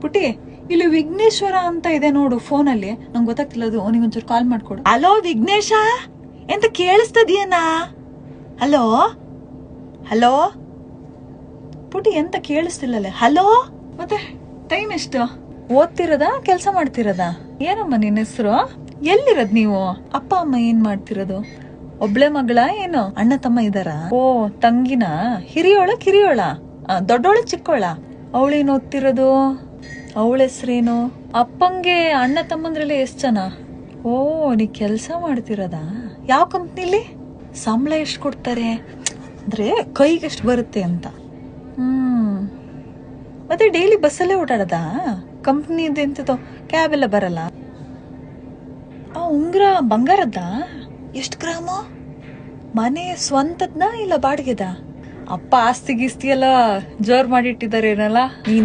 ಪುಟಿ, ಇಲ್ಲಿ ವಿಘ್ನೇಶ್ವರ ಅಂತ ಇದೆ ನೋಡು ಫೋನಲ್ಲಿ. ನಂಗೆ ಗೊತ್ತಾಗ್ತಿಲ್ಲ ಅದು. ಅವನಿಗೊಂಚೂರು ಕಾಲ್ ಮಾಡ್ಕೊಡು. ಹಲೋ ವಿಘ್ನೇಶ, ಎಂತ ಕೇಳಿಸ್ತದೇನಾ? ಹಲೋ ಹಲೋ ಪುಟಿ, ಎಂತ ಕೇಳಿಸ್ತಿಲ್ಲಲೆ? ಹಲೋ. ಮತ್ತೆ ಟೈಮ್ ಎಷ್ಟು? ಓದ್ತಿರೋದಾ ಕೆಲ್ಸ ಮಾಡ್ತಿರೋದಾ? ಏನಮ್ಮ ನಿನ್ನ ಹೆಸರು? ಎಲ್ಲಿರೋದ್ ನೀವು? ಅಪ್ಪ ಅಮ್ಮ ಏನ್ ಮಾಡ್ತಿರೋದು? ಒಬ್ಳೆ ಮಗಳ ಏನೋ? ಅಣ್ಣ ತಮ್ಮ ಇದಾರ? ಓ ತಂಗಿನ? ಹಿರಿಯೋಳ ಕಿರಿಯೋಳ? ದೊಡ್ಡೋಳ ಚಿಕ್ಕೋಳ? ಅವಳೇನ್ ಓದ್ತಿರೋದು? ಅವಳ ಹೆಸ್ರೇನು? ಅಪ್ಪಂಗೆ ಅಣ್ಣ ತಮ್ಮಂದ್ರಲ್ಲಿ ಎಷ್ಟ್ ಜನ? ಓ ನೀ ಕೆಲ್ಸ ಮಾಡ್ತಿರೋದಾ? ಯಾವ ಕಂಪ್ನಿಲಿ? ಸಂಬಳ ಎಷ್ಟು ಕೊಡ್ತಾರೆ? ಅಂದ್ರೆ ಕೈಗೆ ಎಷ್ಟು ಬರುತ್ತೆ ಅಂತ. ಮತ್ತೆ ಡೈಲಿ ಬಸ್ಸಲ್ಲೇ ಓಡಾಡೋದಾ? ಕಂಪ್ನಿ ಎಂತದೋ ಕ್ಯಾಬ್ ಎಲ್ಲ ಬರಲ್ಲ? ಉಂಗ್ರ ಬಂಗಾರದ್ದ? ಎಷ್ಟು ಗ್ರಾಮು? ಮನೆ ಸ್ವಂತದ್ನ ಇಲ್ಲ ಬಾಡಿಗೆದ? ಅಪ್ಪ ಆಸ್ತಿ ಗೀಸ್ತಿ ಎಲ್ಲ ಜೋರ್ ಮಾಡಿಟ್ಟಿದ್ದಾರೆ ಏನಲ್ಲ.